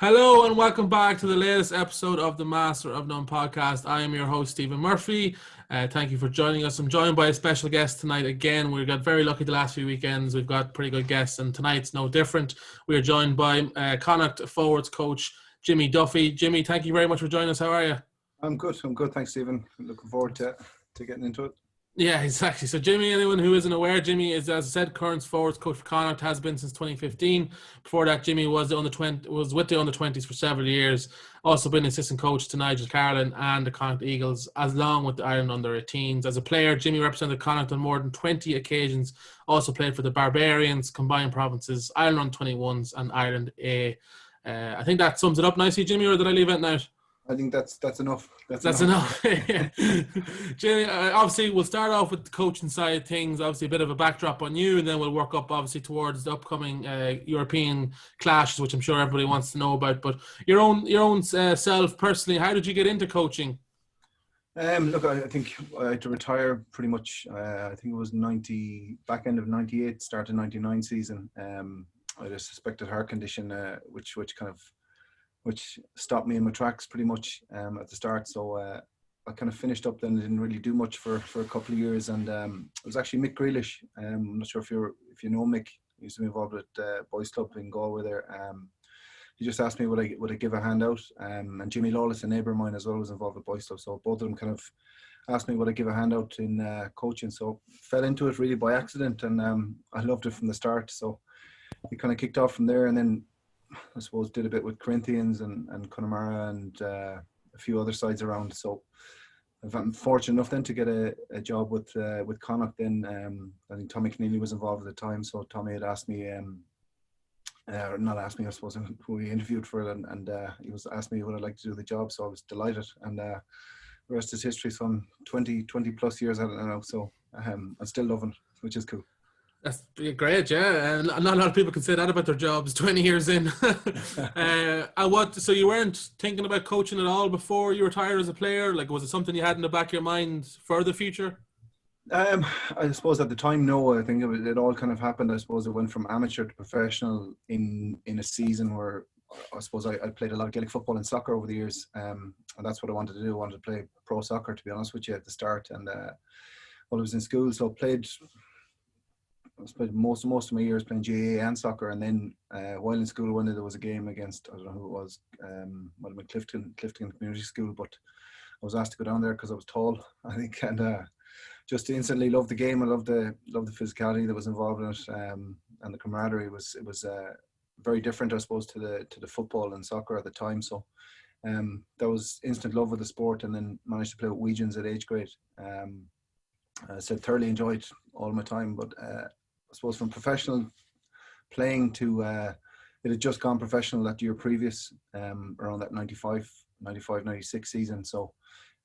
Hello and welcome back to the latest episode of the Master of None podcast. I am your host, Stephen Murphy. Thank you for joining us. I'm joined by a special guest tonight again. We got very lucky the last few weekends. We've got pretty good guests, and tonight's no different. We are joined by Connacht forwards coach Jimmy Duffy. Jimmy, thank you very much for joining us. How are you? I'm good. Thanks, Stephen. Looking forward to getting into it. Yeah, exactly. So Jimmy, anyone who isn't aware, Jimmy is, as I said, current forwards coach for Connacht, has been since 2015. Before that, Jimmy was with the under-20s for several years. Also been assistant coach to Nigel Carlin and the Connacht Eagles, along with the Ireland under-18s. As a player, Jimmy represented Connacht on more than 20 occasions. Also played for the Barbarians, Combined Provinces, Ireland under-21s, and Ireland A. I think that sums it up nicely, Jimmy, or did I leave anything out? I think that's enough. That's enough. Jimmy, obviously, we'll start off with the coaching side of things. Obviously, a bit of a backdrop on you, and then we'll work up, obviously, towards the upcoming European clashes, which I'm sure everybody wants to know about. But your own self, personally, how did you get into coaching? Look, I think I had to retire pretty much. I think it was back end of 98, start of 99 season. I had a suspected heart condition, which stopped me in my tracks pretty much at the start. So I kind of finished up then. I didn't really do much for a couple of years, and it was actually Mick Grealish. I'm not sure if you know Mick. He used to be involved with Boys Club in Galway there. He just asked me would I give a hand out, and Jimmy Lawless, a neighbour of mine as well, was involved with Boys Club. So both of them kind of asked me would I give a hand out in coaching. So fell into it really by accident, and I loved it from the start. So it kind of kicked off from there, and then I suppose did a bit with Corinthians and Connemara and a few other sides around. So I'm fortunate enough then to get a job with Connacht. Then I think Tommy Keneally was involved at the time, so Tommy had asked me, or not asked me, I suppose, who he interviewed for it, and he was asked me would I like to do the job. So I was delighted, and the rest is history. So I'm 20 plus years at it now, so I'm still loving it, which is cool. That's great, yeah. And not a lot of people can say that about their jobs 20 years in. So you weren't thinking about coaching at all before you retired as a player? Like, was it something you had in the back of your mind for the future? I suppose at the time, no. I think it all kind of happened. I suppose it went from amateur to professional in a season where I suppose I played a lot of Gaelic football and soccer over the years. And that's what I wanted to do. I wanted to play pro soccer, to be honest with you, at the start. And while I was in school, so I spent most of my years playing GAA and soccer, and then while in school, when there was a game against, I don't know who it was, might have been Clifton Community School, but I was asked to go down there because I was tall, I think, and just instantly loved the game. I loved the physicality that was involved in it, and the camaraderie. It was very different, I suppose, to the football and soccer at the time. So that was instant love with the sport, and then managed to play with Weegians at age grade. I thoroughly enjoyed all my time, but I suppose from professional playing to it had just gone professional that year previous, around that 95-96 season. So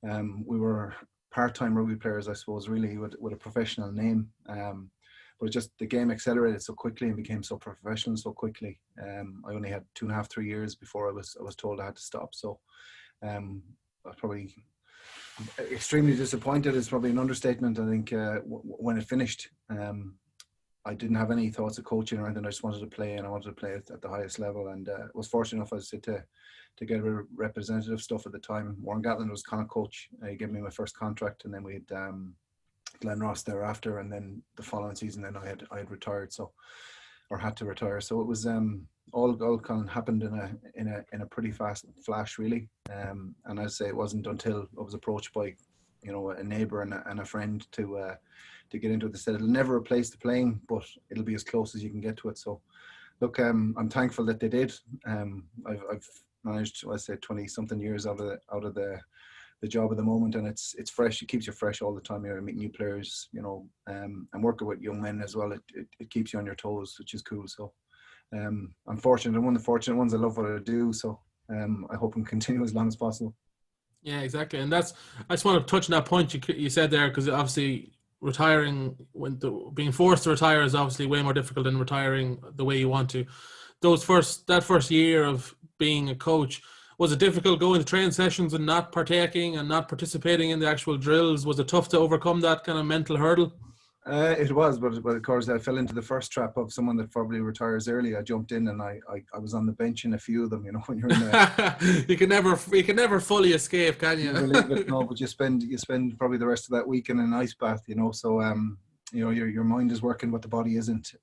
we were part-time rugby players, I suppose, really with a professional name. But the game accelerated so quickly and became so professional so quickly. I only had 2.5-3 years before I was told I had to stop. So I was probably extremely disappointed is probably an understatement. I think when it finished, I didn't have any thoughts of coaching or anything. I just wanted to play, and I wanted to play at the highest level. And was fortunate enough, as I said, to get a representative stuff at the time. Warren Gatlin was Connacht coach. He gave me my first contract, and then we had Glenn Ross thereafter, and then the following season, then I had retired, or had to retire. So it was all kind of happened in a pretty fast flash, really. And as I say, it wasn't until I was approached by a neighbour and a friend to get into it. They said it'll never replace the playing, but it'll be as close as you can get to it. So look, I'm thankful that they did. I've managed, I say, 20 something years out of the job at the moment, and it's fresh. It keeps you fresh all the time. You're meeting new players, and working with young men as well. It keeps you on your toes, which is cool. So I'm fortunate. I'm one of the fortunate ones. I love what I do, so I hope I can continue as long as possible. Yeah, exactly. And I just want to touch on that point you said there, because obviously retiring, being forced to retire is obviously way more difficult than retiring the way you want to. That first year of being a coach, was it difficult going to training sessions and not partaking and not participating in the actual drills? Was it tough to overcome that kind of mental hurdle? It was, but of course I fell into the first trap of someone that probably retires early. I jumped in and I was on the bench in a few of them. You know, when you're in a You can never fully escape, can you? never leave it. No, but you spend probably the rest of that week in an ice bath. You know, so you know your mind is working, but the body isn't.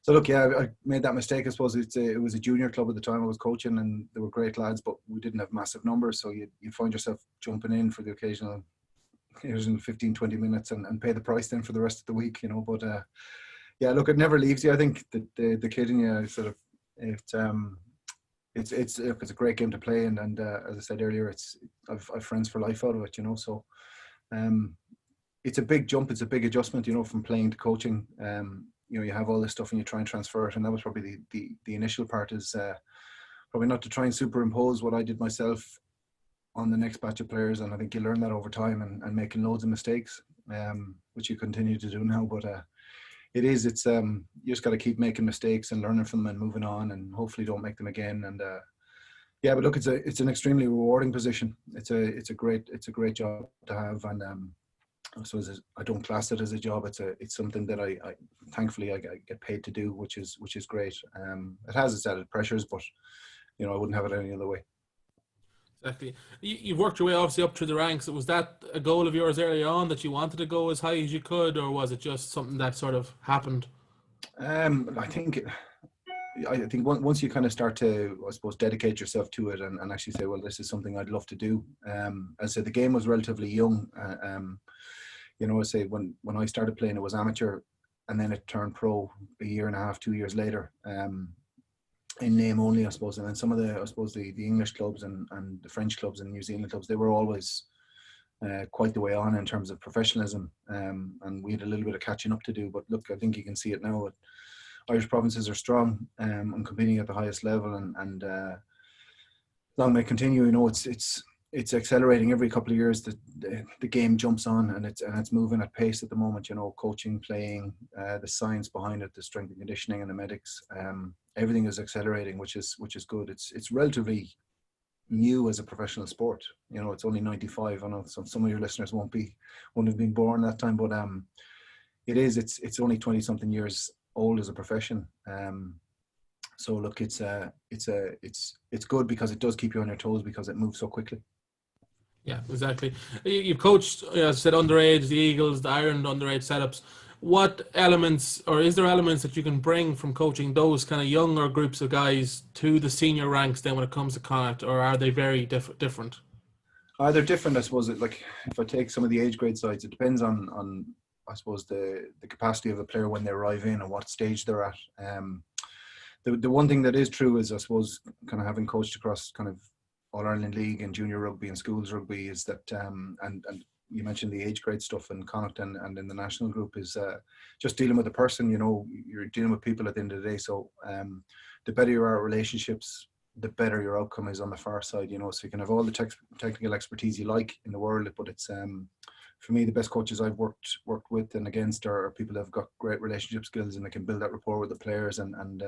So look, yeah, I made that mistake. I suppose it was a junior club at the time I was coaching, and they were great lads, but we didn't have massive numbers, so you find yourself jumping in for the occasional, here's in 15, 20 minutes and pay the price then for the rest of the week, you know. But yeah, look, it never leaves you. I think the kid in you sort of it's a great game to play, and as I said earlier, I've friends for life out of it, you know. So it's a big jump, it's a big adjustment, you know, from playing to coaching. You know, you have all this stuff and you try and transfer it, and that was probably the initial part, is probably not to try and superimpose what I did myself on the next batch of players, and I think you learn that over time and making loads of mistakes, which you continue to do now. But it's you just got to keep making mistakes and learning from them and moving on, and hopefully don't make them again. And yeah, but look, it's an extremely rewarding position. It's a great job to have, and so I don't class it as a job. It's something that I thankfully I get paid to do, which is great. It has its added pressures, but you know, I wouldn't have it any other way. Exactly. You've worked your way obviously up through the ranks. Was that a goal of yours early on, that you wanted to go as high as you could, or was it just something that sort of happened? I think once you kind of start to, I suppose, dedicate yourself to it and actually say, well, this is something I'd love to do. As I said, the game was relatively young. You know, I say when I started playing, it was amateur, and then it turned pro a year and a half, 2 years later. In name only, I suppose. And then some of the English clubs and the French clubs and New Zealand clubs, they were always quite the way on in terms of professionalism. And we had a little bit of catching up to do. But look, I think you can see it now. Irish provinces are strong and competing at the highest level, and long may continue. You know, it's accelerating every couple of years. The game jumps on, and it's moving at pace at the moment. You know, coaching, playing, the science behind it, the strength and conditioning, and the medics. Everything is accelerating, which is good. It's relatively new as a professional sport. You know, it's only 95. I know some of your listeners won't have been born that time, but it's only 20 something years old as a profession. So look, it's good because it does keep you on your toes because it moves so quickly. Yeah, exactly. You've coached, as I said, underage, the Eagles, the Ireland underage setups. What elements, or is there elements that you can bring from coaching those kind of younger groups of guys to the senior ranks then when it comes to Connacht, or are they very different? They're different, I suppose. Like, if I take some of the age grade sides, it depends on I suppose the capacity of a player when they arrive in and what stage they're at. The one thing that is true is, I suppose, kind of having coached across kind of All Ireland League and junior rugby and schools rugby, is that and you mentioned the age grade stuff in Connacht and in the national group, is just dealing with the person. You know, you're dealing with people at the end of the day. So the better you are at relationships, the better your outcome is on the far side. You know, so you can have all the technical expertise you like in the world, but it's for me, the best coaches I've worked with and against are people that have got great relationship skills, and they can build that rapport with the players and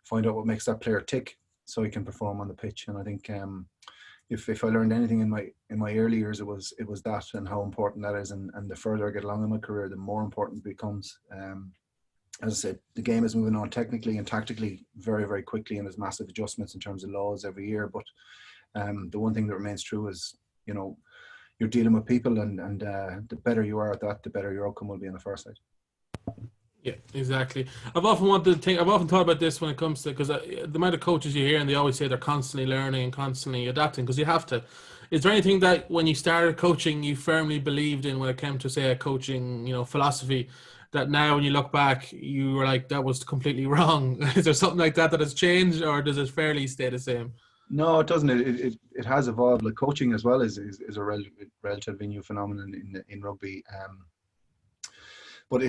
find out what makes that player tick so he can perform on the pitch. And I think if I learned anything in my early years, it was that, and how important that is. And the further I get along in my career, the more important it becomes. As I said, the game is moving on technically and tactically very, very quickly, and there's massive adjustments in terms of laws every year. But the one thing that remains true is, you know, you're dealing with people, and the better you are at that, the better your outcome will be on the far side. Yeah, exactly. I've often thought about this when it comes to, because the amount of coaches you hear, and they always say they're constantly learning and constantly adapting, because you have to. Is there anything that when you started coaching you firmly believed in when it came to, say, a coaching, you know, philosophy, that now when you look back you were like, that was completely wrong? Is there something like that has changed, or does it fairly stay the same? No, it doesn't. It has evolved. Like, coaching as well is a relatively new phenomenon in rugby. But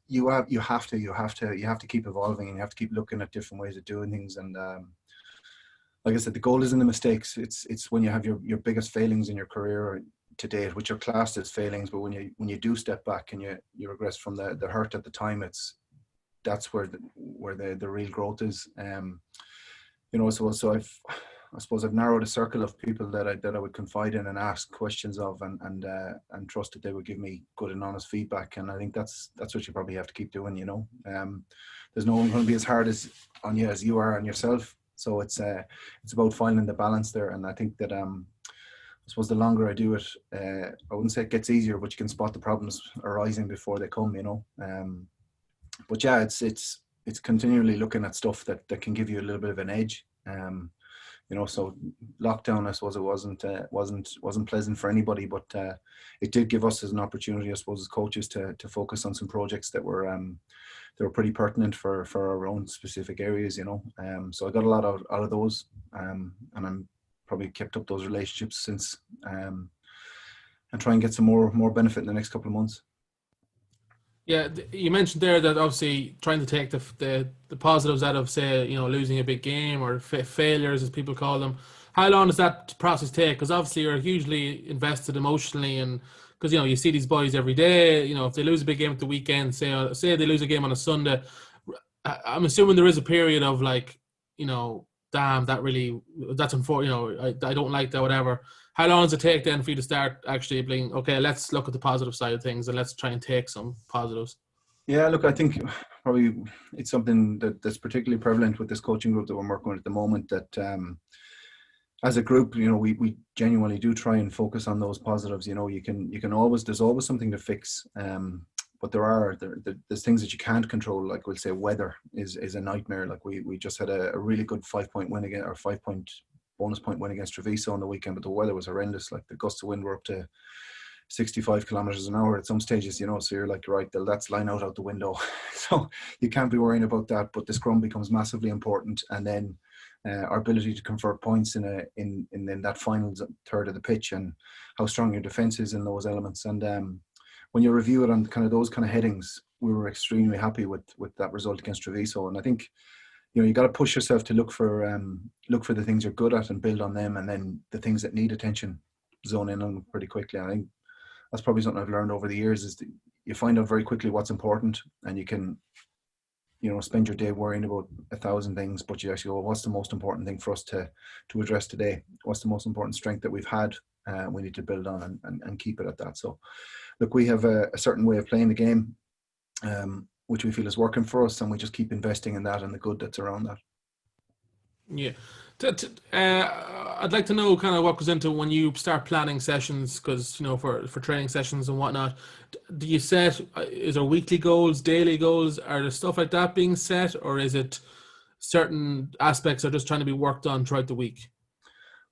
you have to keep evolving, and you have to keep looking at different ways of doing things. And like I said, the goal isn't the mistakes. It's when you have your biggest failings in your career to date, which are classed as failings. But when you do step back and you regress from the hurt at the time, that's where the real growth is. You know, so I suppose I've narrowed a circle of people that I would confide in and ask questions of, and trust that they would give me good and honest feedback. And I think that's what you probably have to keep doing. There's no one going to be as hard on you as you are on yourself. So it's about finding the balance there. And I think that I suppose the longer I do it, I wouldn't say it gets easier, but you can spot the problems arising before they come. But yeah, it's continually looking at stuff that can give you a little bit of an edge. So lockdown, I suppose it wasn't pleasant for anybody, but it did give us as an opportunity, I suppose, as coaches to focus on some projects that were pretty pertinent for our own specific areas. So I got a lot out of those, and I'm probably kept up those relationships since, and try and get some more benefit in the next couple of months. Yeah, you mentioned there that obviously trying to take the positives out of, say, losing a big game or failures, as people call them. How long does that process take? Because obviously you're hugely invested emotionally, and because you see these boys every day. If they lose a big game at the weekend, say they lose a game on a Sunday, I'm assuming there is a period of like, damn, that's unfortunate. I don't like that, whatever. How long does it take then for you to start actually being, okay, let's look at the positive side of things and let's try and take some positives? Yeah, look, I think probably it's something that's particularly prevalent with this coaching group that we're working with at the moment, that as a group, we genuinely do try and focus on those positives. There's always something to fix. But there's things that you can't control, like we'll say weather is a nightmare. Like we just had a really good 5-point win against, or 5-point bonus point win against Treviso on the weekend, but the weather was horrendous. Like the gusts of wind were up to 65 kilometers an hour at some stages, so you're like, right, that's line out the window. So you can't be worrying about that, but the scrum becomes massively important. And then our ability to convert points in that final third of the pitch, and how strong your defense is in those elements. And when you review it on kind of those kind of headings, we were extremely happy with that result against Treviso. And I think, you got to push yourself to look for the things you're good at and build on them, and then the things that need attention, zone in on them pretty quickly. And I think that's probably something I've learned over the years, is that you find out very quickly what's important, and you can, spend your day worrying about 1,000 things, but you actually go, well, what's the most important thing for us to address today? What's the most important strength that we've had? We need to build on and keep it at that. So look, we have a certain way of playing the game, which we feel is working for us, and we just keep investing in that and the good that's around that. Yeah. I'd like to know kind of what goes into when you start planning sessions, because, for training sessions and whatnot. Do you is there weekly goals, daily goals? Are there stuff like that being set, or is it certain aspects are just trying to be worked on throughout the week?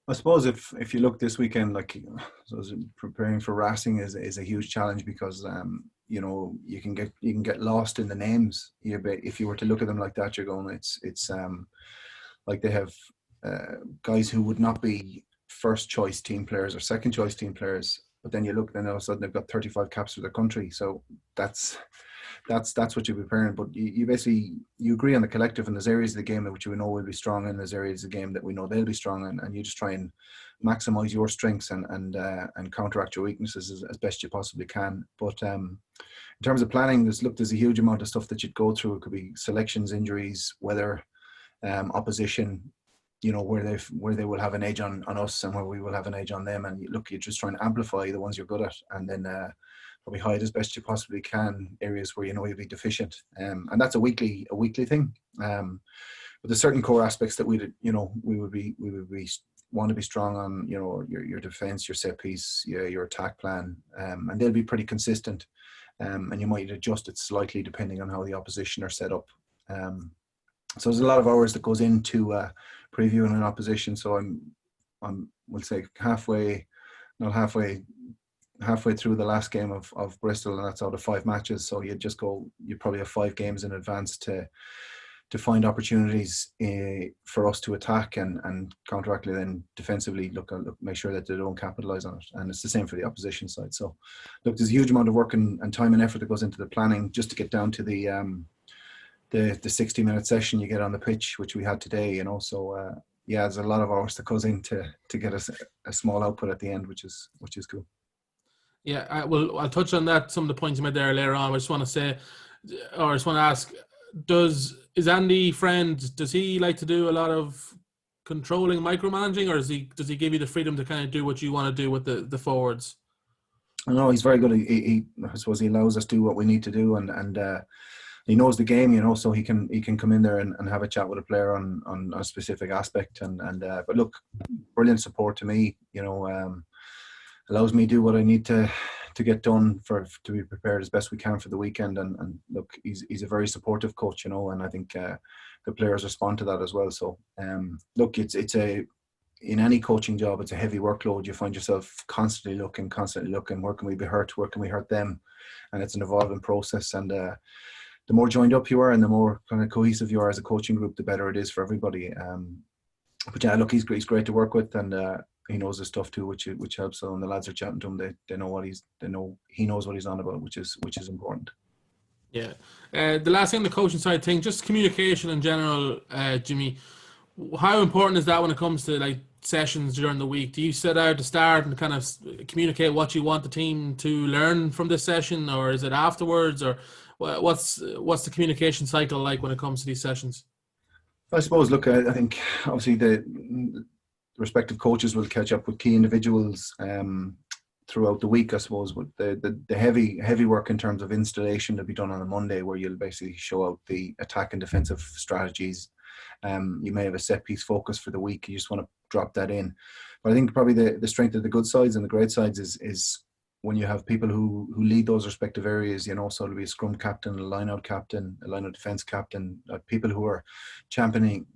I suppose if you look this weekend, like, so preparing for Racing is a huge challenge, because you can get lost in the names. If you were to look at them like that, you're going, it's like they have guys who would not be first choice team players or second choice team players, but then you look, then all of a sudden they've got 35 caps for their country. So that's what you're preparing. But you basically, you agree on the collective, and there's areas of the game which we know will be strong, and there's areas of the game that we know they'll be strong, and you just try and maximize your strengths and counteract your weaknesses as best you possibly can. But in terms of planning, there's a huge amount of stuff that you'd go through. It could be selections, injuries, weather, opposition, where they will have an edge on us and where we will have an edge on them. And you're just trying to amplify the ones you're good at, and then probably hide as best you possibly can areas where you'll be deficient. And that's a weekly thing. But there's certain core aspects that we would want to be strong on, your defense, your set piece, your attack plan, and they'll be pretty consistent. And you might adjust it slightly depending on how the opposition are set up. So there's a lot of hours that goes into previewing an opposition. So I'm we'll say halfway through the last game of Bristol, and that's out of 5 matches. So you probably have 5 games in advance to find opportunities for us to attack and counteractly then defensively look, make sure that they don't capitalize on it. And it's the same for the opposition side. So look, there's a huge amount of work and time and effort that goes into the planning just to get down to the 60-minute session you get on the pitch, which we had today. So there's a lot of hours that goes in to get a small output at the end, which is cool. Yeah, I'll touch on that, some of the points you made there later on. I just want to ask, is Andy Friend, does he like to do a lot of controlling, micromanaging, or does he give you the freedom to kind of do what you want to do with the forwards? No, he's very good. I suppose he allows us to do what we need to do, and he knows the game, so he can come in there and have a chat with a player on a specific aspect, but look, brilliant support to me, allows me to do what I need to get done to be prepared as best we can for the weekend, and look, he's a very supportive coach, and I think the players respond to that as well. So look, it's in any coaching job, it's a heavy workload. You find yourself constantly looking, where can we be hurt, where can we hurt them, and it's an evolving process, and the more joined up you are and the more kind of cohesive you are as a coaching group, the better it is for everybody. But yeah, look, he's great to work with, and he knows his stuff too, which helps. So when the lads are chatting to him, they know he knows what he's on about, which is important. Yeah. The last thing, the coaching side thing, just communication in general, Jimmy. How important is that when it comes to like sessions during the week? Do you set out to start and kind of communicate what you want the team to learn from this session, or is it afterwards, or what's the communication cycle like when it comes to these sessions? I suppose, look, I think obviously the respective coaches will catch up with key individuals throughout the week, I suppose, but the heavy work in terms of installation to be done on a Monday, where you'll basically show out the attack and defensive strategies. You may have a set piece focus for the week. You just want to drop that in. But I think probably the strength of the good sides and the great sides is when you have people who lead those respective areas, so it'll be a scrum captain, a line-out captain, a line-out defence captain, people who are championing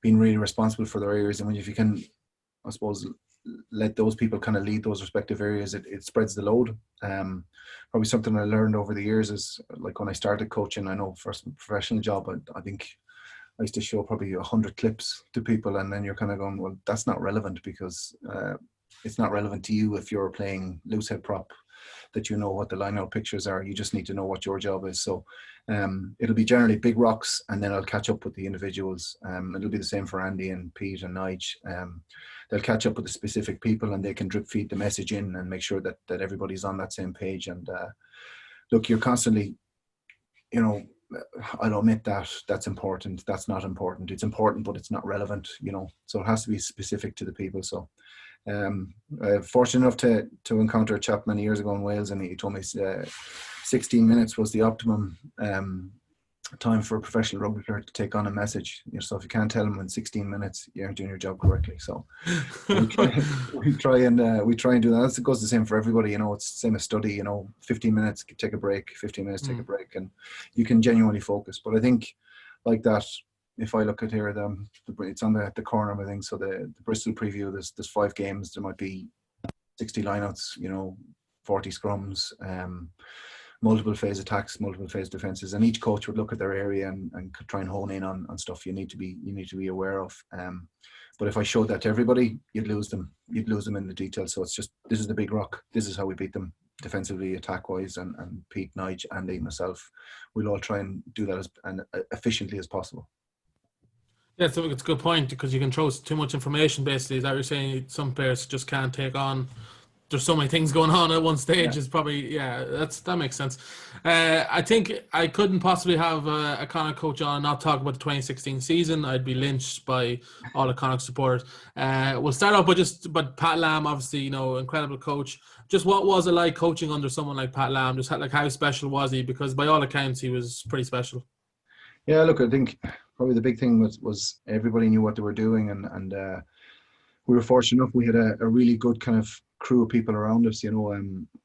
being really responsible for their areas. And if you can, I suppose, let those people kind of lead those respective areas, it spreads the load. Probably something I learned over the years is, like, when I started coaching, I know first professional job, I think I used to show probably 100 clips to people, and then you're kind of going, well, that's not relevant, because it's not relevant to you if you're playing loose head prop, that you know what the line out pictures are. You just need to know what your job is. So it'll be generally big rocks, and then I'll catch up with the individuals. It'll be the same for Andy and Pete and Nige. They'll catch up with the specific people, and they can drip feed the message in and make sure that everybody's on that same page. And look, you're constantly, I'll admit that's important, that's not important. It's important, but it's not relevant, so it has to be specific to the people. So I'm fortunate enough to encounter a chap many years ago in Wales, and he told me 16 minutes was the optimum time for a professional rugby player to take on a message. So if you can't tell them in 16 minutes, you aren't doing your job correctly. So we try and do that. It goes the same for everybody. It's the same as study. 15 minutes, take a break. 15 minutes, take a break, and you can genuinely focus. But I think, like that, if I look at here, it's on the corner of my thing. So the Bristol preview, there's 5 games. There might be 60 lineouts, 40 scrums, multiple phase attacks, multiple phase defenses, and each coach would look at their area and try and hone in on stuff you need to be aware of. But if I showed that to everybody, you'd lose them in the details. So it's just, this is the big rock. This is how we beat them defensively, attack wise, and Pete, Nige, Andy, myself, we'll all try and do that as efficiently as possible. Yeah, so it's a good point, because you can throw too much information, basically. Is that what you're saying? Some players just can't take on. There's so many things going on at one stage. Yeah. Is probably, that makes sense. I think I couldn't possibly have a Connacht coach on and not talk about the 2016 season. I'd be lynched by all the Connacht supporters. We'll start off but Pat Lam, obviously, incredible coach. Just what was it like coaching under someone like Pat Lam? Just how special was he? Because by all accounts, he was pretty special. Yeah, look, I think probably the big thing was everybody knew what they were doing, and we were fortunate enough. We had a really good kind of crew of people around us. I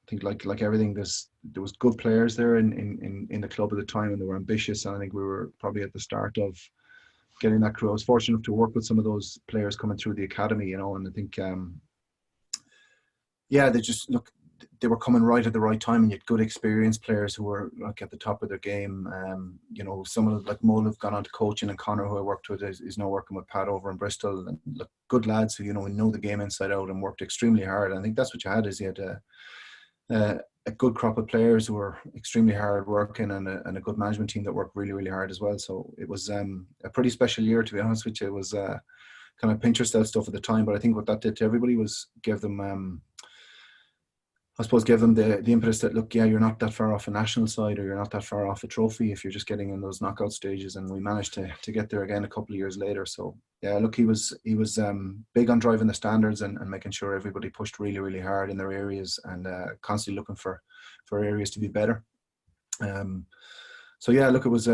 think like everything, there was good players there in the club at the time, and they were ambitious. And I think we were probably at the start of getting that crew. I was fortunate enough to work with some of those players coming through the academy, and I think they were coming right at the right time, and you had good experienced players who were like at the top of their game. Some of like Mull have gone on to coaching, and Connor, who I worked with, is now working with Pat over in Bristol, and look, good lads who know the game inside out and worked extremely hard. I think that's what you had, is you had a good crop of players who were extremely hard working, and a good management team that worked really, really hard as well. So it was a pretty special year, to be honest with you. It was kind of pinch yourself stuff at the time, but I think what that did to everybody was give them I suppose gave them the impetus that, look, yeah, you're not that far off a national side, or you're not that far off a trophy if you're just getting in those knockout stages. And we managed to get there again a couple of years later. So yeah, look, he was big on driving the standards and making sure everybody pushed really, really hard in their areas, and constantly looking for areas to be better. So yeah, look, it was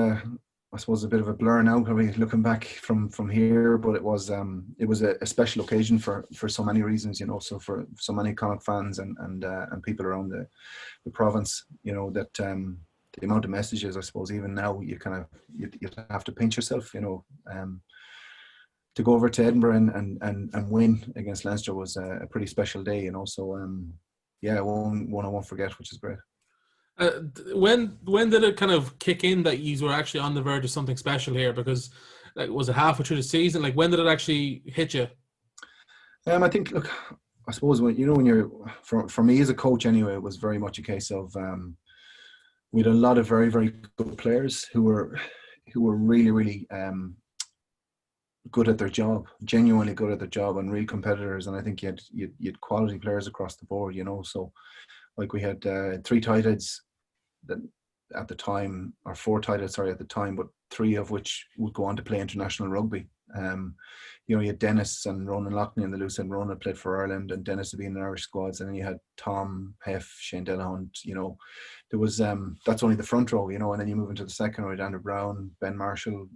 I suppose a bit of a blur now, probably looking back from here, but it was a special occasion for so many reasons, you know. So for so many Connacht fans and people around the province, you know, that the amount of messages, I suppose, even now you have to pinch yourself, you know. To go over to Edinburgh and win against Leinster was a pretty special day, you know. So yeah, one I won't forget, which is great. When did it kind of kick in that you were actually on the verge of something special here? Because like, was it halfway through the season? Like, when did it actually hit you? I think, look, I suppose when you're for me as a coach anyway, it was very much a case of we had a lot of very, very good players who were really, really good at their job, genuinely good at their job, and real competitors. And I think you had quality players across the board, you know. So like we had 3 tight heads that at the time, or 4 tight heads, sorry, at the time, but 3 of which would go on to play international rugby. You know, you had Dennis and Ronan Loughney in the loose end. Ronan played for Ireland, and Dennis had been in Irish squads. And then you had Tom, Heff, Shane Delahunt. You know, there was that's only the front row, you know. And then you move into the second row, Andrew Brown, Ben Marshall,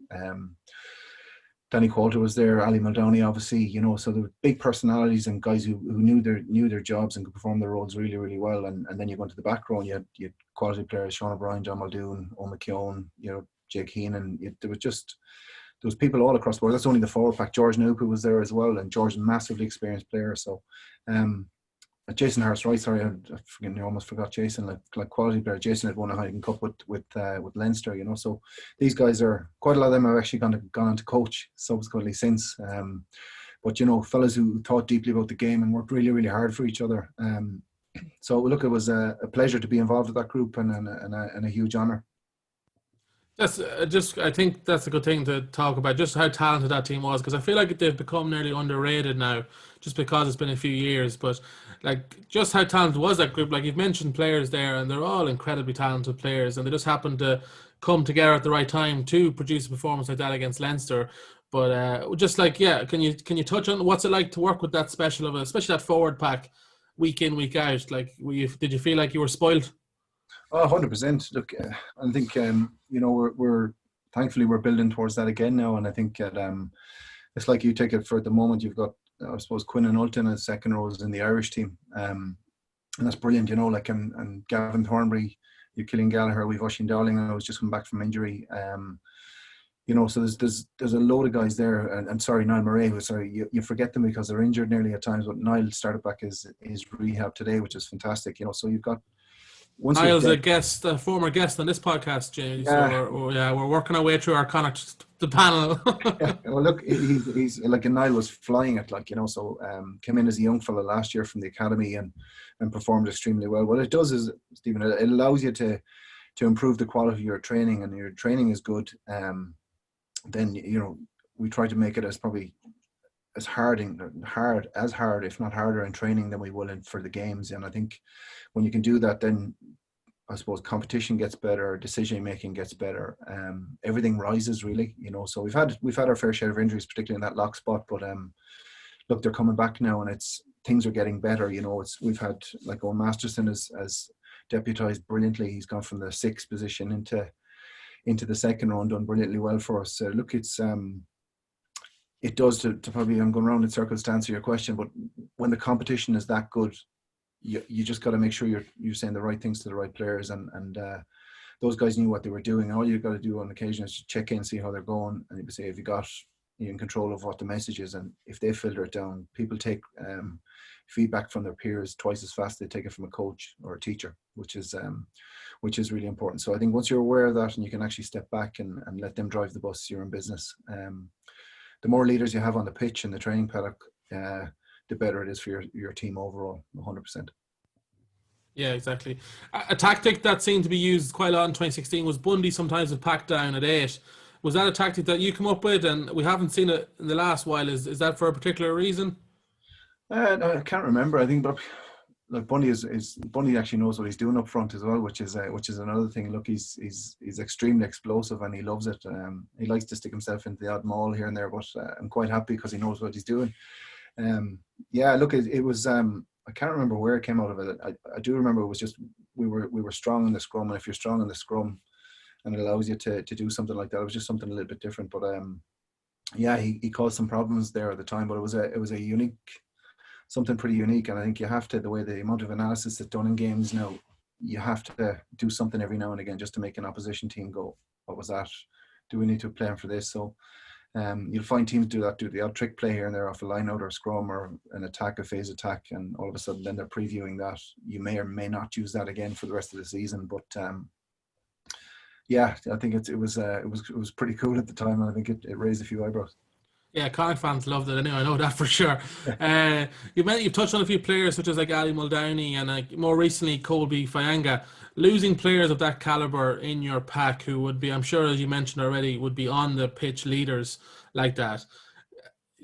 Danny Coulter was there, Ali Muldowney, obviously, you know. So there were big personalities and guys who knew their jobs and could perform their roles really, really well. And then you go into the back row and you had quality players: Sean O'Brien, John Muldoon, Owen McKeown, you know, Jake Heenan. There was people all across the board. That's only the forward pack. George Nupu was there as well, and George, a massively experienced player. So Jason Harris-Wright, sorry, I almost forgot Jason, like quality player. Jason had won a Heineken Cup with Leinster, you know. So these guys are, quite a lot of them have actually gone on to coach subsequently since. But, you know, fellas who thought deeply about the game and worked really, really hard for each other. So look, it was a pleasure to be involved with that group, and a huge honour. That's I think that's a good thing to talk about, just how talented that team was, because I feel like they've become nearly underrated now, just because it's been a few years. But like, just how talented was that group? Like, you've mentioned players there, and they're all incredibly talented players, and they just happened to come together at the right time to produce a performance like that against Leinster. But just like, yeah, can you touch on what's it like to work with that especially that forward pack, week in, week out? Like, did you feel like you were spoiled? Oh, 100%. Look, I think you know, we're thankfully we're building towards that again now, and I think it's like, you take it for the moment. You've got, I suppose, Quinn and Ulton as second rows in the Irish team, and that's brilliant. You know, like, and Gavin Thornbury, you Killian Gallagher, we've Oisin Dowling, I was just come back from injury. You know, so there's a load of guys there, and sorry, Niall Murray, you forget them because they're injured nearly at times, but Niall started back his rehab today, which is fantastic. You know, so you've got. Niall's a former guest on this podcast, James. Yeah. So we're working our way through our Connacht, the panel. Yeah. Well, look, he's like, and Niall was flying it, like, you know. So came in as a young fella last year from the academy and performed extremely well. What it does is, Stephen, it allows you to improve the quality of your training, and your training is good. Then, you know, we try to make it as probably as hard, if not harder, in training than we will for the games. And I think when you can do that, then I suppose competition gets better, decision making gets better, everything rises, really, you know. So we've had our fair share of injuries, particularly in that lock spot, but look, they're coming back now, and things are getting better, you know. We've had, like, Owen Masterson as deputised brilliantly. He's gone from the 6th position into the second row and done brilliantly well for us. So look, it does to probably, I'm going around in circles to answer your question, but when the competition is that good, you just got to make sure you're saying the right things to the right players, and those guys knew what they were doing. All you got to do on occasion is check in, see how they're going, and you say, if you're in control of what the message is, and if they filter it down, people take feedback from their peers twice as fast as they take it from a coach or a teacher, which is really important. So I think once you're aware of that and you can actually step back and let them drive the bus, you're in business. The more leaders you have on the pitch and the training paddock, the better it is for your team overall, 100%. Yeah, exactly. A tactic that seemed to be used quite a lot in 2016 was Bundy sometimes would pack down at 8. Was that a tactic that you come up with? And we haven't seen it in the last while. Is that for a particular reason? No, I can't remember. I think, but Like Bundy actually knows what he's doing up front as well, which is another thing. Look, he's extremely explosive and he loves it. He likes to stick himself into the odd maul here and there, but I'm quite happy because he knows what he's doing. Yeah, look, it was. I can't remember where it came out of it. I do remember it was just we were strong in the scrum, and if you're strong in the scrum, and it allows you to do something like that, it was just something a little bit different. But yeah, he caused some problems there at the time, but it was a unique. Something pretty unique, and I think you have to, the way the amount of analysis that's done in games now, you have to do something every now and again just to make an opposition team go, what was that? Do we need to play him for this? So you'll find teams do the odd trick play here and there off a line out or a scrum or an attack, a phase attack, and all of a sudden then they're previewing that. You may or may not use that again for the rest of the season, but yeah, I think it was pretty cool at the time, and I think it raised a few eyebrows. Yeah, Connacht fans loved it anyway, I know that for sure. You've touched on a few players such as like Ali Muldowney and more recently Colby Fayanga. Losing players of that caliber in your pack who would be, I'm sure as you mentioned already, would be on the pitch leaders like that.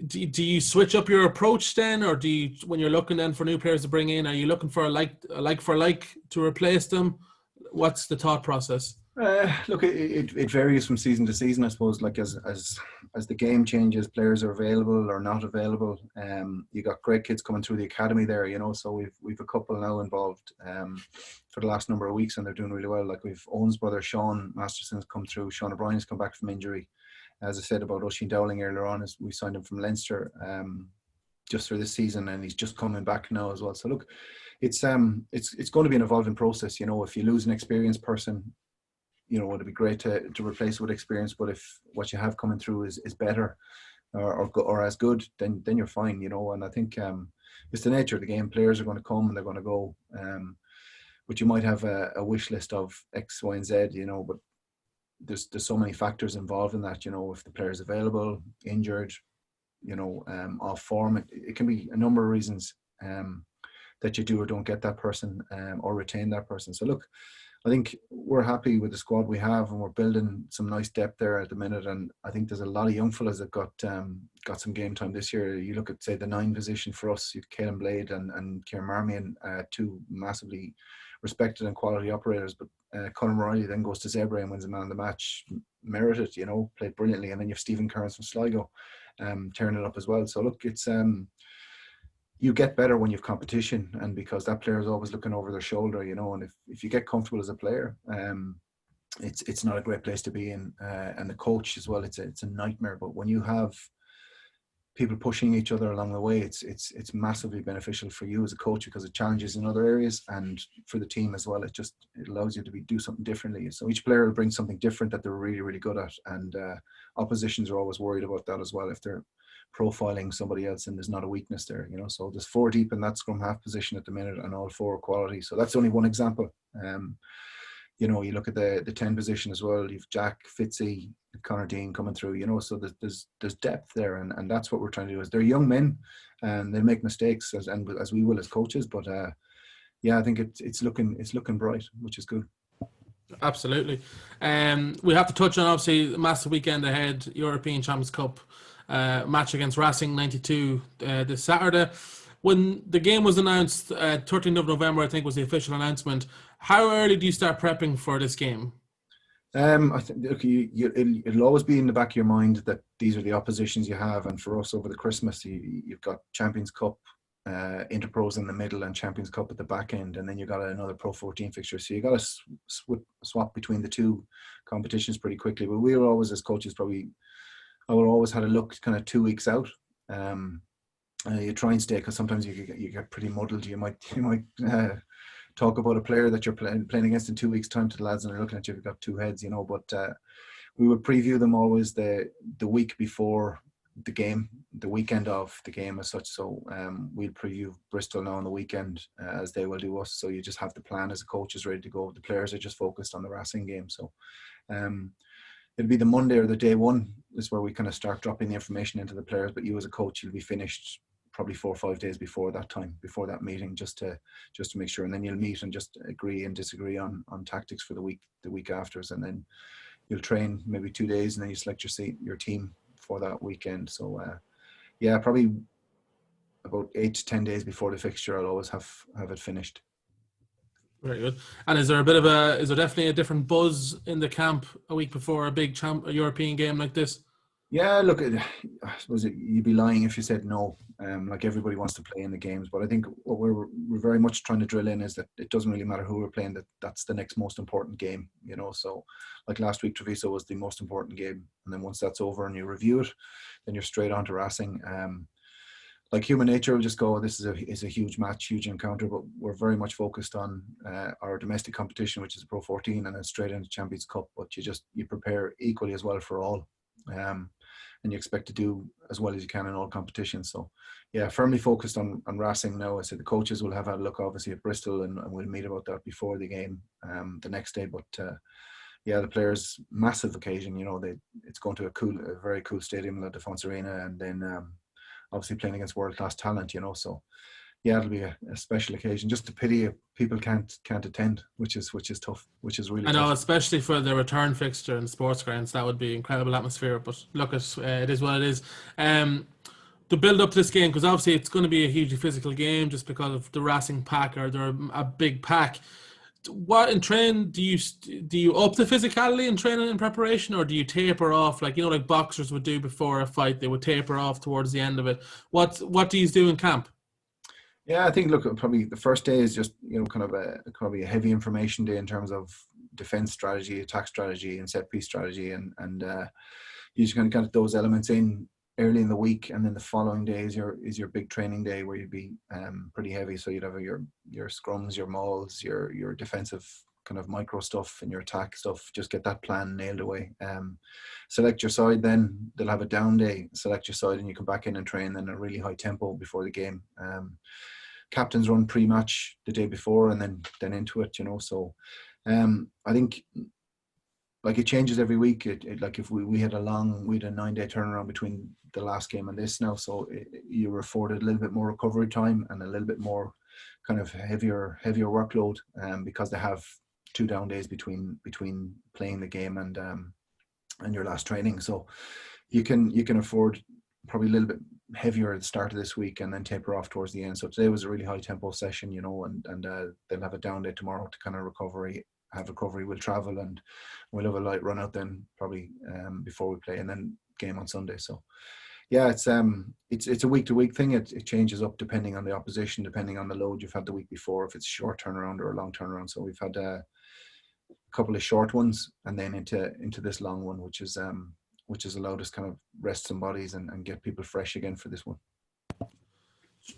Do you switch up your approach then, or do you, when you're looking then for new players to bring in, are you looking for a like for like to replace them? What's the thought process? Look, it varies from season to season, I suppose. Like as the game changes, players are available or not available. You got great kids coming through the academy there, you know. So we've a couple now involved for the last number of weeks, and they're doing really well. Like we've Owen's brother Sean Masterson's come through. Sean O'Brien's come back from injury. As I said about Oisin Dowling earlier on, is we signed him from Leinster just for this season, and he's just coming back now as well. So look, it's going to be an evolving process. You know, if you lose an experienced person, you know, it'd be great to replace with experience. But if what you have coming through is better or as good, then you're fine, you know. And I think it's the nature of the game. Players are going to come and they're going to go. But you might have a wish list of X, Y, and Z, you know. But there's so many factors involved in that, you know. If the player's available, injured, you know, off form, it can be a number of reasons that you do or don't get that person or retain that person. So look, I think we're happy with the squad we have, and we're building some nice depth there at the minute. And I think there's a lot of young fellas that got some game time this year. You look at, say, the 9 position for us, you've Caelan Blade and Kieran Marmion, two massively respected and quality operators. But Conor Riley then goes to Zebre and wins the man of the match. Merited, you know, played brilliantly. And then you have Stephen Kearns from Sligo tearing it up as well. So look, it's you get better when you've competition, and because that player is always looking over their shoulder, you know. And if you get comfortable as a player, it's not a great place to be in. And the coach as well, it's a nightmare. But when you have people pushing each other along the way, it's massively beneficial for you as a coach, because it challenges in other areas, and for the team as well. It allows you to do something differently. So each player will bring something different that they're really, really good at, and oppositions are always worried about that as well. If they're profiling somebody else and there's not a weakness there, you know. So there's 4 deep in that scrum half position at the minute, and all 4 are quality. So that's only one example. You know, you look at the 10 position as well. You've Jack Fitzy, Conor Dean coming through, you know. So there's depth there, and that's what we're trying to do. Is they're young men, and they'll make mistakes as we will as coaches. But yeah, I think it's looking bright, which is good. Absolutely. We have to touch on obviously the massive weekend ahead, European Champions Cup match against Racing 92 this Saturday. When the game was announced, 13th of November, I think was the official announcement. How early do you start prepping for this game? I think it'll always be in the back of your mind that these are the oppositions you have, and for us over the Christmas, you've got Champions Cup, Interpros in the middle, and Champions Cup at the back end, and then you got another Pro 14 fixture. So you got to swap between the two competitions pretty quickly. But we were always, as coaches, I would always had a look kind of 2 weeks out. You try and stay, because sometimes you get pretty muddled. You might talk about a player that you're playing against in 2 weeks' time to the lads, and they're looking at you, you've got 2 heads, you know. But we would preview them always the week before the game, the weekend of the game as such. So we'll preview Bristol now on the weekend, as they will do us. So you just have the plan as a coach is ready to go. The players are just focused on the Racing game. So it'll be the Monday or the day one is where we kind of start dropping the information into the players. But you as a coach, you'll be finished probably 4 or 5 days before that meeting, just to make sure. And then you'll meet and just agree and disagree on tactics for the week after. And then you'll train maybe 2 days, and then you select your team for that weekend. So yeah, probably about 8 to 10 days before the fixture, I'll always have it finished. Very good. And is there definitely a different buzz in the camp a week before a big a European game like this? Yeah, look, I suppose you'd be lying if you said no. Like everybody wants to play in the games, but I think what we're very much trying to drill in is that it doesn't really matter who we're playing. That's the next most important game, you know. So, like last week, Treviso was the most important game, and then once that's over and you review it, then you're straight on to Racing. Like human nature will just go, this is a huge match, huge encounter, but we're very much focused on our domestic competition, which is Pro 14, and then straight into Champions Cup. But you prepare equally as well for all. And you expect to do as well as you can in all competitions. So, yeah, firmly focused on Racing now. I said the coaches will have a look, obviously, at Bristol, and we'll meet about that before the game the next day. But, yeah, the players, massive occasion. You know, it's going to a very cool stadium, La Défense Arena, and then obviously playing against world-class talent, you know. So, yeah, it'll be a special occasion. Just a pity people can't attend, which is tough, which is really I know, tough. especially for the return fixture in sports grounds, that would be incredible atmosphere. But look, it is what it is. The build up to this game, because obviously it's going to be a hugely physical game, just because of the Racing pack, or they're a big pack. What in training do you up the physicality in training and preparation, or do you taper off like like boxers would do before a fight? They would taper off towards the end of it. What do you do in camp? Yeah, I think, look, probably the first day is just, kind of a heavy information day in terms of defense strategy, attack strategy, and set piece strategy, and you just kind of get those elements in early in the week, and then the following day is your big training day where you'd be pretty heavy. So you'd have your scrums, your mauls, your defensive kind of micro stuff, and your attack stuff. Just get that plan nailed away. Select your side, then they'll have a down day. Select your side, and you come back in and train then a really high tempo before the game. Captains run pre-match the day before, and then into it, So I think like it changes every week. It like if we had a 9-day turnaround between the last game and this now, so you were afforded a little bit more recovery time and a little bit more kind of heavier workload, because they have 2 down days between playing the game and your last training. So you can afford probably a little bit heavier at the start of this week and then taper off towards the end. So today was a really high tempo session, and they'll have a down day tomorrow to kind of recovery. We'll travel, and we'll have a light run out then probably before we play, and then game on Sunday. So yeah, it's a week to week thing. It changes up depending on the opposition, depending on the load you've had the week before, if it's a short turnaround or a long turnaround. So we've had a couple of short ones, and then into this long one, which has allowed us kind of rest some bodies and get people fresh again for this one.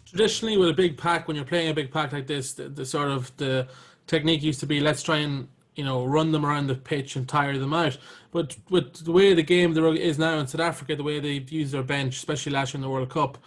Traditionally, with a big pack, when you're playing a big pack like this, the sort of the technique used to be, let's try and run them around the pitch and tire them out. But with the way the game is now in South Africa, the way they've used their bench, especially last year in the World Cup,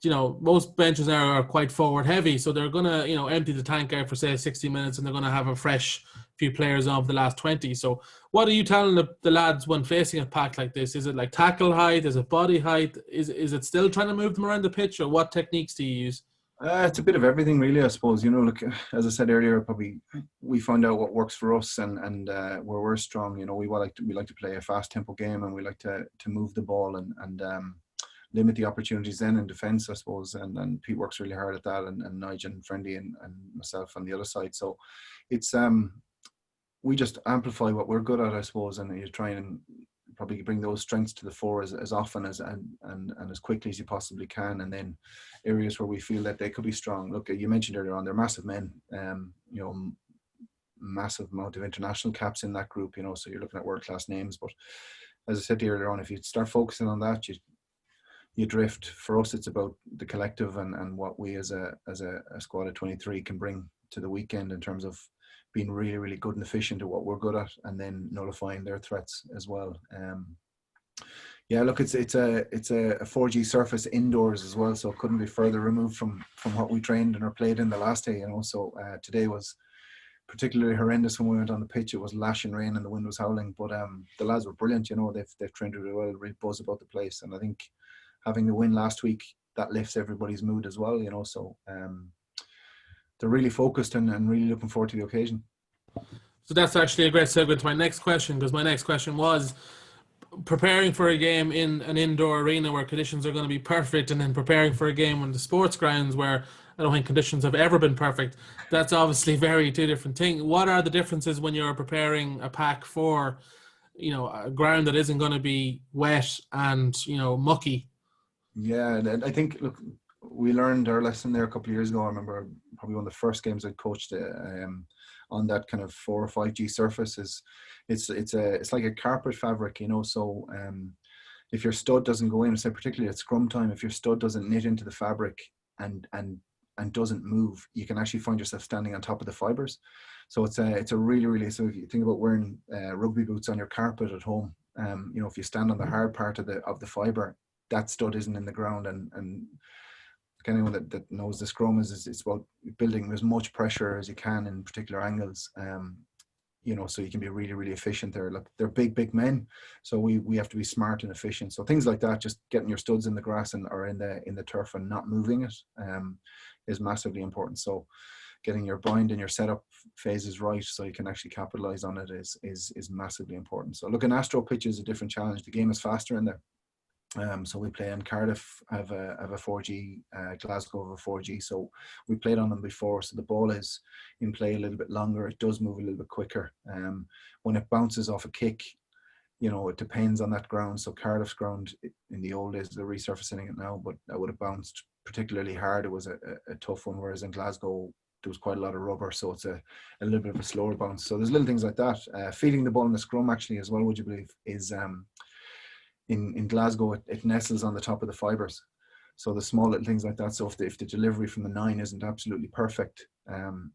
most benches now are quite forward heavy, so they're gonna empty the tank out for say 60 minutes, and they're gonna have a fresh few players on for the last 20. So what are you telling the lads when facing a pack like this? Is it like tackle height? Is it body height? Is it still trying to move them around the pitch, or what techniques do you use? It's a bit of everything, really, I suppose. Look, as I said earlier, probably we find out what works for us and where we're strong. We like to play a fast tempo game, and we like to move the ball and limit the opportunities then in defence, I suppose. And Pete works really hard at that, and Nigel and Friendly and myself on the other side. So it's we just amplify what we're good at, I suppose, and you try and probably bring those strengths to the fore as often and as quickly as you possibly can, and then areas where we feel that they could be strong. Look, you mentioned earlier on, they're massive men, massive amount of international caps in that group, so you're looking at world-class names. But as I said earlier on, if you start focusing on that, you drift. For us, it's about the collective and what we as a squad of 23 can bring to the weekend in terms of being really, really good and efficient at what we're good at, and then nullifying their threats as well. Yeah, look, it's a 4G surface indoors as well, so it couldn't be further removed from what we trained and or played in the last day. So today was particularly horrendous when we went on the pitch. It was lashing rain and the wind was howling, but the lads were brilliant. They've trained really well, really buzz about the place, and I think having the win last week, that lifts everybody's mood as well. So they're really focused and really looking forward to the occasion. So that's actually a great segue to my next question, because my next question was, preparing for a game in an indoor arena where conditions are going to be perfect, and then preparing for a game on the sports grounds where I don't think conditions have ever been perfect, that's obviously very two different things. What are the differences when you're preparing a pack for, a ground that isn't going to be wet and, mucky? Yeah, and I think, look, we learned our lesson there a couple of years ago. I remember probably one of the first games I coached on that kind of 4 or 5G surface. Is it's like a carpet fabric, So if your stud doesn't go in, say particularly at scrum time, if your stud doesn't knit into the fabric and and and doesn't move, you can actually find yourself standing on top of the fibers. So it's a really, really, so if you think about wearing rugby boots on your carpet at home, if you stand on the hard part of the fiber, that stud isn't in the ground, and anyone that knows the scrum is it's about building as much pressure as you can in particular angles. So you can be really, really efficient there. Like, they're big men, so we have to be smart and efficient. So things like that, just getting your studs in the grass or in the turf and not moving it, is massively important. So getting your bind and your setup phases right so you can actually capitalize on it is massively important. So look, an Astro pitch is a different challenge. The game is faster in there. So we play in Cardiff, have a 4G, Glasgow have a 4G. So we played on them before. So the ball is in play a little bit longer. It does move a little bit quicker. When it bounces off a kick, it depends on that ground. So Cardiff's ground in the old days, they're resurfacing it now, but that would have bounced particularly hard. It was a tough one, whereas in Glasgow, there was quite a lot of rubber, so it's a little bit of a slower bounce. So there's little things like that. Feeding the ball in the scrum, actually, as well, would you believe, is in Glasgow, it nestles on the top of the fibers. So the small little things like that. So if the delivery from the 9 isn't absolutely perfect,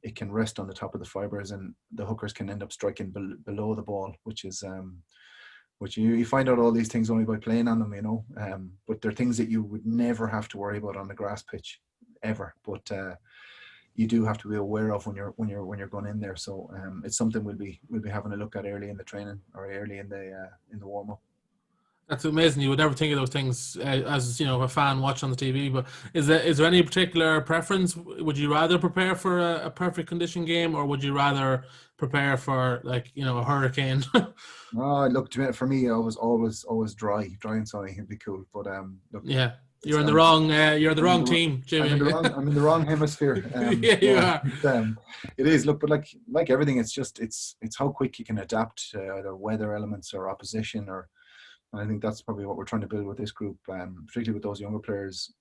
it can rest on the top of the fibers, and the hookers can end up striking below the ball, which is which you find out all these things only by playing on them, but they're things that you would never have to worry about on the grass pitch, ever. But you do have to be aware of when you're going in there. So it's something we'll be having a look at early in the training or early in the warm up. That's amazing. You would never think of those things as a fan watching on the TV. But is there any particular preference? Would you rather prepare for a perfect condition game, or would you rather prepare for a hurricane? No, look, for me, I was always dry and sunny. It'd be cool. But look, Yeah, you're in the wrong team, Jimmy. I'm in the wrong hemisphere. Yeah, you are. It is. Look, but like everything, it's how quick you can adapt to either weather elements or opposition. And I think that's probably what we're trying to build with this group, particularly with those younger players.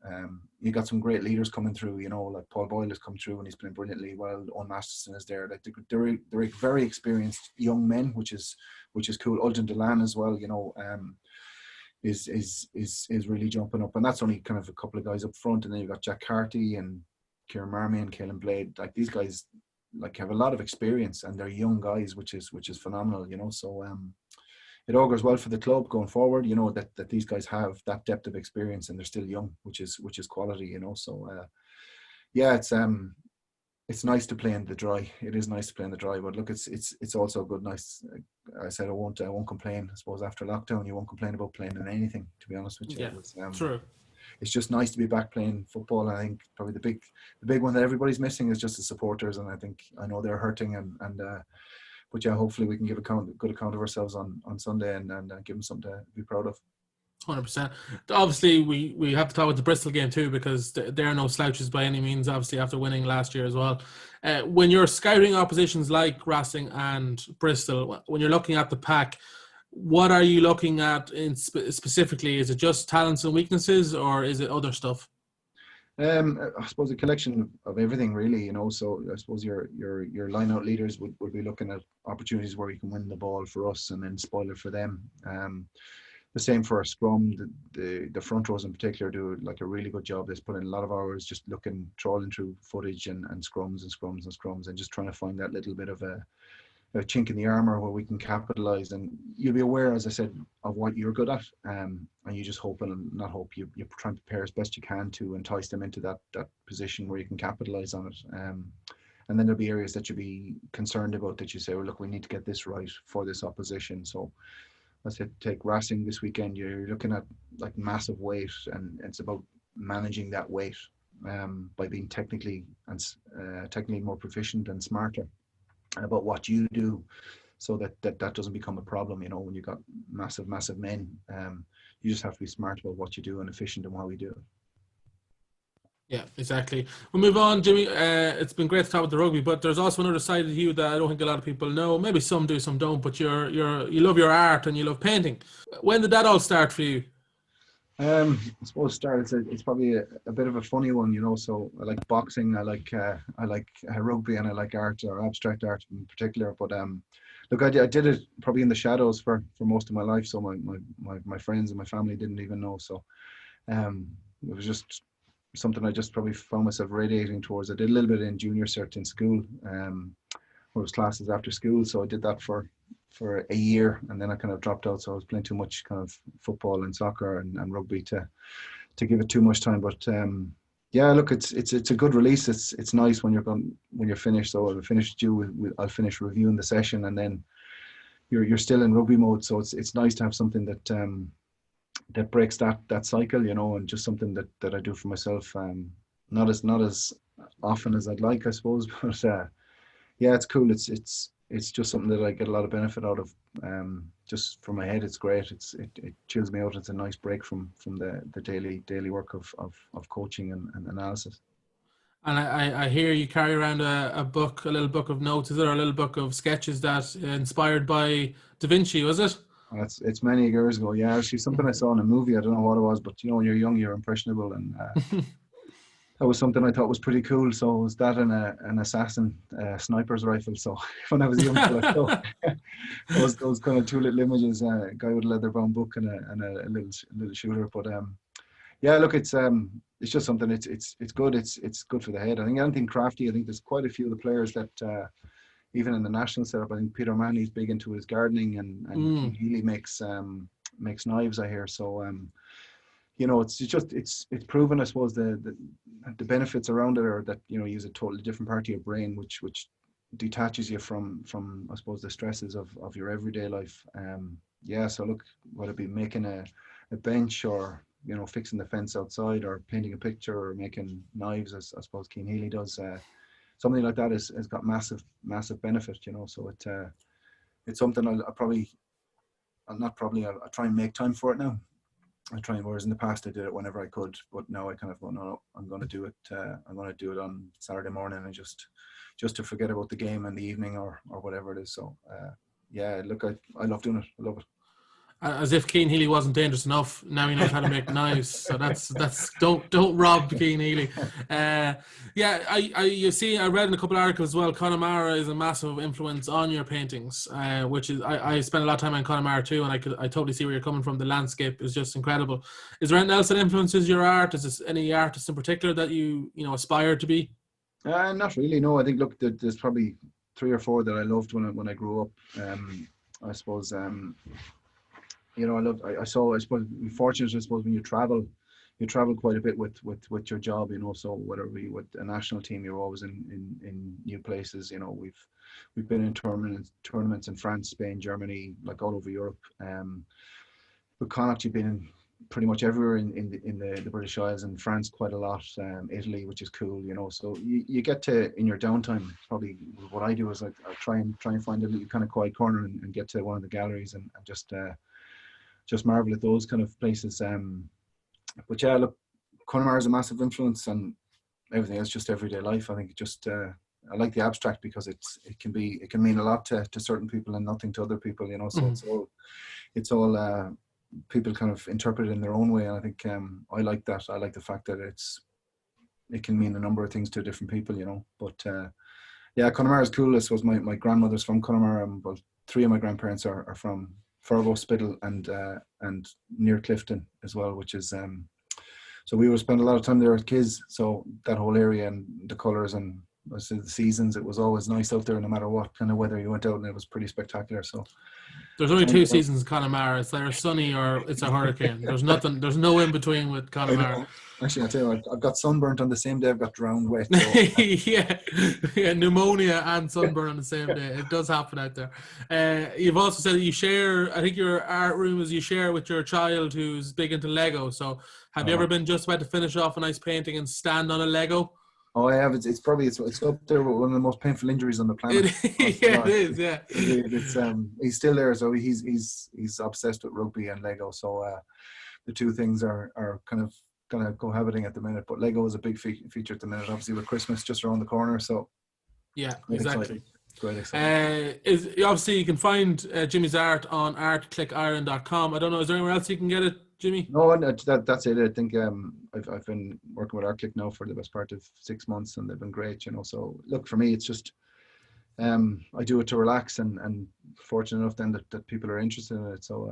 You got some great leaders coming through, like Paul Boyle has come through and he's playing brilliantly while Owen Masterson is there. Like they're very experienced young men, which is cool. Ultan Delan as well, is really jumping up, and that's only kind of a couple of guys up front, and then you've got Jack Carty and Kieran Marmy and Caelan Blade. Like, these guys have a lot of experience, and they're young guys, which is phenomenal, So it augurs well for the club going forward, that these guys have that depth of experience and they're still young, which is quality, So yeah, it's nice to play in the dry. It is nice to play in the dry, but look, it's also good. Nice. I said I won't complain. I suppose after lockdown, you won't complain about playing in anything, to be honest with you. Yeah, true. It's just nice to be back playing football. I think probably the big one that everybody's missing is just the supporters, and I know they're hurting, and but yeah, hopefully we can give a good account of ourselves on Sunday and give them something to be proud of. 100%. Obviously, we have to talk about the Bristol game too, because they're no slouches by any means, obviously, after winning last year as well. When you're scouting oppositions like Racing and Bristol, when you're looking at the pack, what are you looking at specifically? Is it just talents and weaknesses, or is it other stuff? I suppose a collection of everything, really, So I suppose your line-out leaders would be looking at opportunities where we can win the ball for us and then spoil it for them. The same for a scrum. The front rows in particular do a really good job. They put in a lot of hours just trawling through footage and scrums and just trying to find that little bit of a chink in the armor where we can capitalize. And you'll be aware, as I said, of what you're good at, and you just hope, and not hope, you try and prepare as best you can to entice them into that position where you can capitalize on it. And then there'll be areas that you'll be concerned about, that you say, well, look, we need to get this right for this opposition. So let's say take Racing this weekend. You're looking at massive weight, and it's about managing that weight by being technically more proficient and smarter about what you do. so that doesn't become a problem. When you got massive men, you just have to be smart about what you do and efficient in how we do it. Yeah, exactly. We'll move on, Jimmy. It's been great to talk about the rugby, but there's also another side of you that I don't think a lot of people know. Maybe some do, some don't. But you love your art and you love painting. When did that all start for you? I suppose it's probably a bit of a funny one, So I like boxing, I like rugby, and I like art, or abstract art in particular. But look, I did it probably in the shadows for most of my life. So my friends and my family didn't even know. So it was just something I just probably found myself radiating towards. I did a little bit in junior cert in school, where it was classes after school. So I did that for a year, and then I kind of dropped out. So I was playing too much kind of football and soccer and rugby to give it too much time. But yeah, look, it's a good release. It's nice when you're finished. So I'll finish I'll finish reviewing the session, and then you're still in rugby mode. So it's nice to have something that breaks that cycle, and just something that I do for myself. Not as often as I'd like, I suppose, but yeah, it's cool. It's just something that I get a lot of benefit out of. Just for my head, it's great. It chills me out. It's a nice break from the daily work of coaching and analysis. And I hear you carry around a little book of notes, is it, or a little book of sketches that inspired by Da Vinci, was it? It's many years ago. Yeah, actually, something I saw in a movie. I don't know what it was, but when you're young, you're impressionable, and that was something I thought was pretty cool. So it was that and an assassin sniper's rifle. So when I was a young fella, so those kind of two little images, a guy with a leather bound book and a little shooter. But yeah, look, it's just something. It's good. It's good for the head. I think anything crafty. I think there's quite a few of the players that even in the national setup. I think Peter Manny's big into his gardening, and Keane Healy makes knives, I hear. So it's proven, I suppose, the benefits around it are that use a totally different part of your brain, which detaches you from I suppose the stresses of your everyday life. Yeah, so look, whether it be making a bench, or fixing the fence outside, or painting a picture, or making knives, as I suppose Keane Healy does, something like that has got massive benefit. So it's something I'll try and make time for it now. I try, whereas in the past I did it whenever I could, but now I kind of go, no, I'm going to do it. I'm going to do it on Saturday morning, and just to forget about the game in the evening, or whatever it is. So yeah, look, I love doing it. I love it. As if Keane Healy wasn't dangerous enough. Now he knows how to make knives. So that's don't rob Keane Healy. Yeah, I read in a couple of articles as well. Connemara is a massive influence on your paintings, which is I spent a lot of time on Connemara too, and I totally see where you're coming from. The landscape is just incredible. Is there anything else that influences your art? Is there any artist in particular that you aspire to be? Not really. No, I think look, there's probably 3 or 4 that I loved when I grew up. I suppose. I suppose we're fortunate, I suppose, when you travel quite a bit with your job, so whether we with a national team, you're always in new places. We've been in tournaments in France, Spain, Germany, like all over Europe. With Connacht, you've been in pretty much everywhere in the British Isles, and France quite a lot, Italy, which is cool, so you get to, in your downtime, probably what I do is I try and find a little kind of quiet corner and get to one of the galleries and just marvel at those kind of places. But yeah, look, Connemara is a massive influence, and everything else just everyday life. I think it just I like the abstract because it can mean a lot to certain people and nothing to other people, so it's all people kind of interpret it in their own way, and I think I like that. I like the fact that it can mean a number of things to different people, but yeah, Connemara is cool. I suppose my grandmother's from Connemara, but 3 of my grandparents are from Furbo, Spittle, and near Clifton as well, which is so we would spend a lot of time there as kids. So that whole area and the colours and the seasons, it was always nice out there, no matter what kind of weather you went out, and it was pretty spectacular. So there's only 2 seasons in Connemara. It's either sunny or it's a hurricane. There's no in between with Connemara. Actually, I'll tell you, I've got sunburnt on the same day I've got drowned wet. So. yeah, pneumonia and sunburn on the same day. It does happen out there. You've also said that you share, I think your art room is you share with your child who's big into Lego. So have you ever been just about to finish off a nice painting and stand on a Lego? Oh, I have. It's up there with one of the most painful injuries on the planet. Yeah, it is. Yeah, It's he's still there, so he's obsessed with rugby and Lego. So the two things are kind of cohabiting at the minute. But Lego is a big feature at the minute, obviously with Christmas just around the corner. So yeah, great exactly. exciting. Great exciting. Obviously you can find Jimmy's art on artclickireland.com. I don't know, is there anywhere else you can get it, Jimmy? No, that's it. I think I've been working with ArtClick now for the best part of 6 months, and they've been great. So look, for me, it's just I do it to relax, and fortunate enough then that people are interested in it. So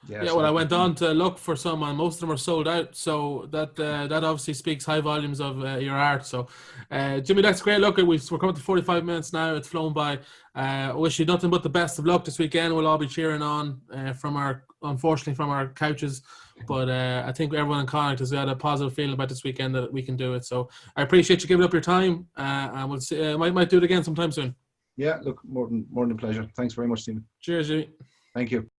yeah. Yeah, So well, I went on to look for some, and most of them are sold out. So that obviously speaks high volumes of your art. So, Jimmy, that's great. Look, we're coming to 45 minutes now. It's flown by. I wish you nothing but the best of luck this weekend. We'll all be cheering on unfortunately, from our couches. But I think everyone in Connacht has got a positive feeling about this weekend that we can do it. So I appreciate you giving up your time, and we'll see. Might do it again sometime soon. Yeah, look, more than a pleasure. Thanks very much, Stephen. Cheers, Jimmy. Thank you.